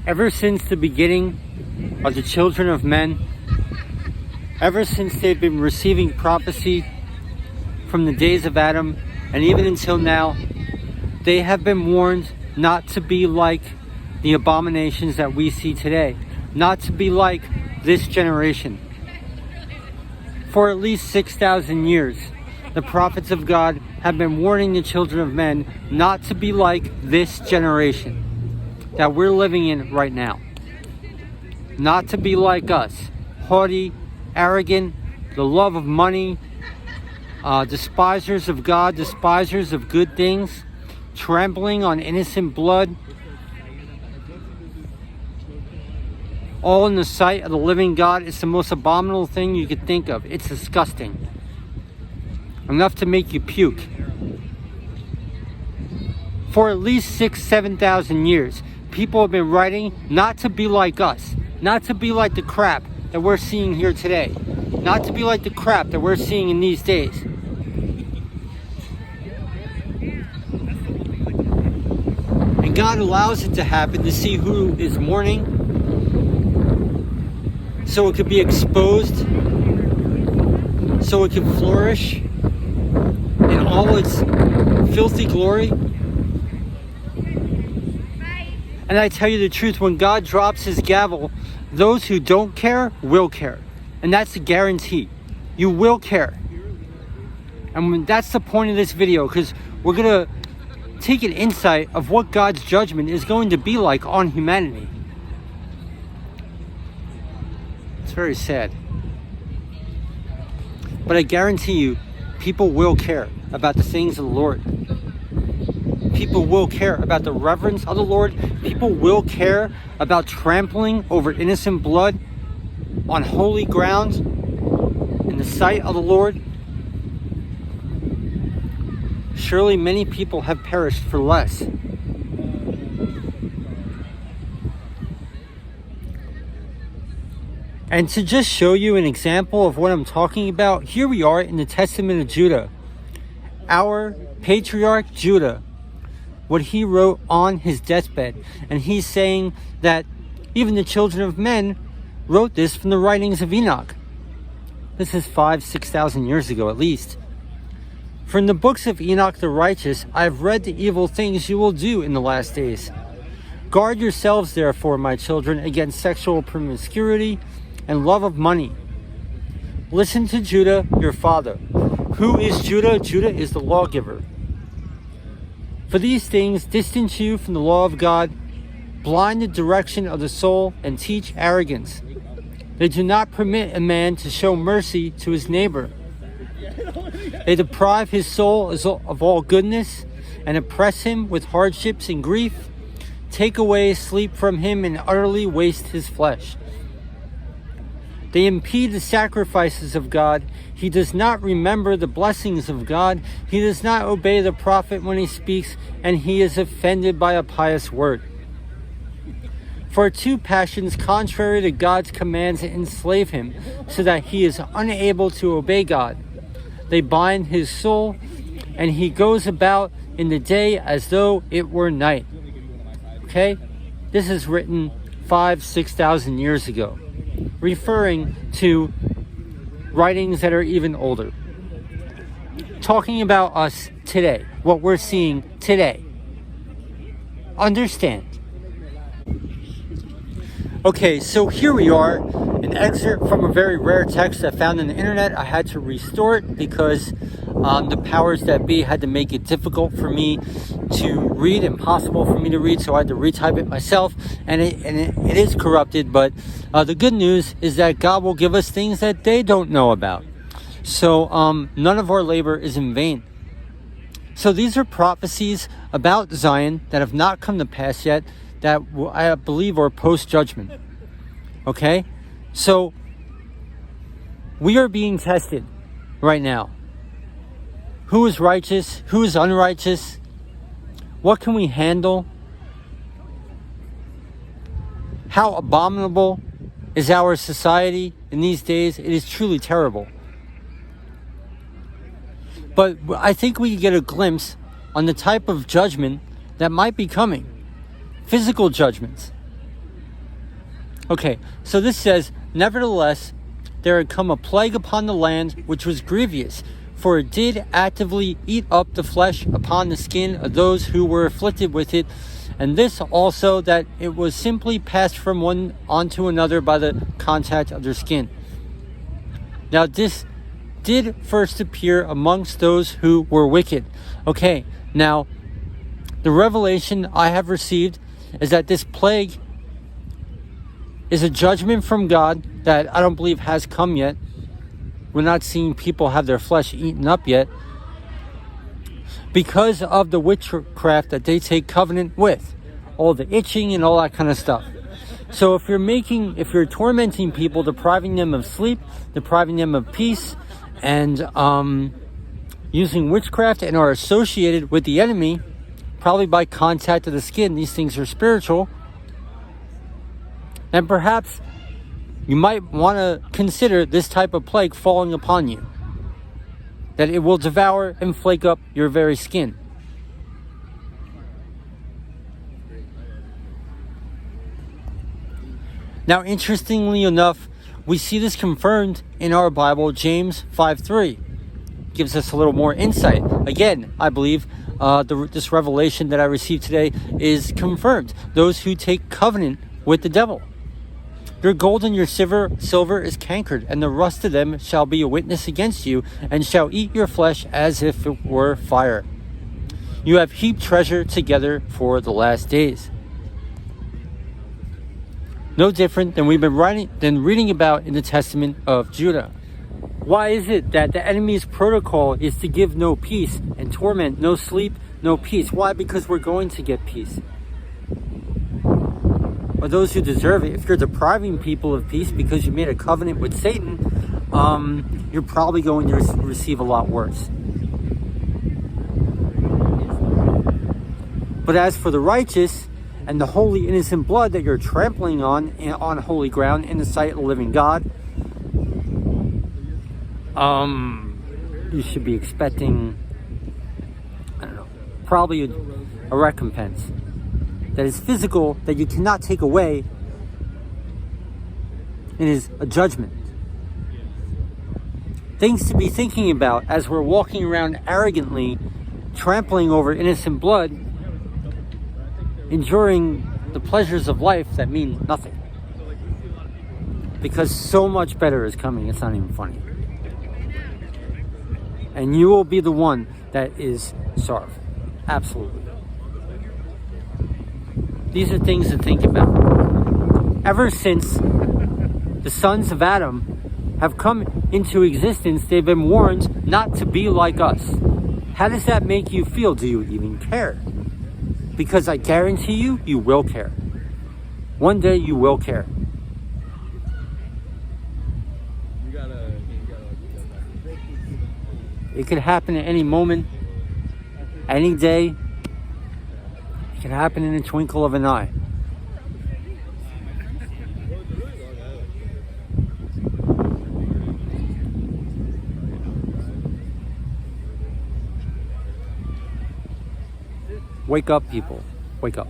Ever since the beginning of the children of men, ever since they've been receiving prophecy from the days of Adam and even until now, they have been warned not to be like the abominations that we see today, not to be like this generation. For at least 6,000 years, the prophets of God have been warning the children of men not to be like this generation that we're living in right now. Not to be like us, haughty, arrogant, the love of money, despisers of God, despisers of good things, trampling on innocent blood, all in the sight of the living God. It's the most abominable thing you could think of. It's disgusting. Enough to make you puke. For at least 7,000 years, people have been writing not to be like us, not to be like the crap that we're seeing here today, not to be like the crap that we're seeing in these days. And God allows it to happen to see who is mourning, so it could be exposed, so it can flourish in all its filthy glory. And I tell you the truth, when God drops his gavel, those who don't care will care. And that's a guarantee. You will care. And that's the point of this video, because we're going to take an insight of what God's judgment is going to be like on humanity. It's very sad. But I guarantee you, people will care about the things of the Lord. People will care about the reverence of the Lord. People will care about trampling over innocent blood on holy ground in the sight of the Lord. Surely many people have perished for less. And to just show you an example of what I'm talking about, here we are in the Testament of Judah. Our patriarch Judah, what he wrote on his deathbed. And he's saying that even the children of men wrote this from the writings of Enoch. This is 6,000 years ago at least. For in the books of Enoch the righteous, I have read the evil things you will do in the last days. Guard yourselves therefore, my children, against sexual promiscuity and love of money. Listen to Judah, your father. Who is Judah? Judah is the lawgiver. For these things distance you from the law of God, blind the direction of the soul, and teach arrogance. They do not permit a man to show mercy to his neighbor. They deprive his soul of all goodness and oppress him with hardships and grief, take away sleep from him and utterly waste his flesh. They impede the sacrifices of God. He does not remember the blessings of God. He does not obey the prophet when he speaks, and he is offended by a pious word. For two passions contrary to God's commands enslave him, so that he is unable to obey God. They bind his soul, and he goes about in the day as though it were night. Okay? This is written 6,000 years ago, referring to writings that are even older. Talking about us today, what we're seeing today. Understand. Okay, so here we are, an excerpt from a very rare text I found on the internet. I had to restore it because the powers that be had to make it difficult for me to read, impossible for me to read, so I had to retype it myself, and it is corrupted, but the good news is that God will give us things that they don't know about. So none of our labor is in vain. So these are prophecies about Zion that have not come to pass yet, that I believe are post-judgment. Okay? So we are being tested right now. Who is righteous? Who is unrighteous? What can we handle? How abominable is our society in these days? It is truly terrible. But I think we get a glimpse on the type of judgment that might be coming. Physical judgments. Okay, so this says, nevertheless, there had come a plague upon the land, which was grievous, for it did actively eat up the flesh upon the skin of those who were afflicted with it, and this also, that it was simply passed from one onto another by the contact of their skin. Now this did first appear amongst those who were wicked. Okay, now the revelation I have received is that this plague is a judgment from God that I don't believe has come yet. We're not seeing people have their flesh eaten up yet because of the witchcraft that they take covenant with, all the itching and all that kind of stuff. So if you're tormenting people, depriving them of sleep, depriving them of peace, and using witchcraft, and are associated with the enemy, probably by contact of the skin, these things are spiritual. And perhaps you might want to consider this type of plague falling upon you, that it will devour and flake up your very skin. Now, interestingly enough, we see this confirmed in our Bible. James 5:3 gives us a little more insight. Again, I believe this revelation that I received today is confirmed. Those who take covenant with the devil. Your gold and your silver is cankered, and the rust of them shall be a witness against you, and shall eat your flesh as if it were fire. You have heaped treasure together for the last days. No different than we've been reading about in the Testament of Judah. Why is it that the enemy's protocol is to give no peace and torment, no sleep, no peace? Why? Because we're going to get peace. Or those who deserve it. If you're depriving people of peace because you made a covenant with Satan, you're probably going to receive a lot worse. But as for the righteous and the holy innocent blood that you're trampling on holy ground in the sight of the living God, you should be expecting, probably a recompense that is physical, that you cannot take away. It is a judgment. Things to be thinking about as we're walking around arrogantly, trampling over innocent blood, enduring the pleasures of life that mean nothing. Because so much better is coming, it's not even funny. And you will be the one that is starved. Absolutely. These are things to think about. Ever since the sons of Adam have come into existence, they've been warned not to be like us. How does that make you feel? Do you even care? Because I guarantee you, you will care. One day you will care. It could happen at any moment, any day. It can happen in a twinkle of an eye. Wake up, people. Wake up.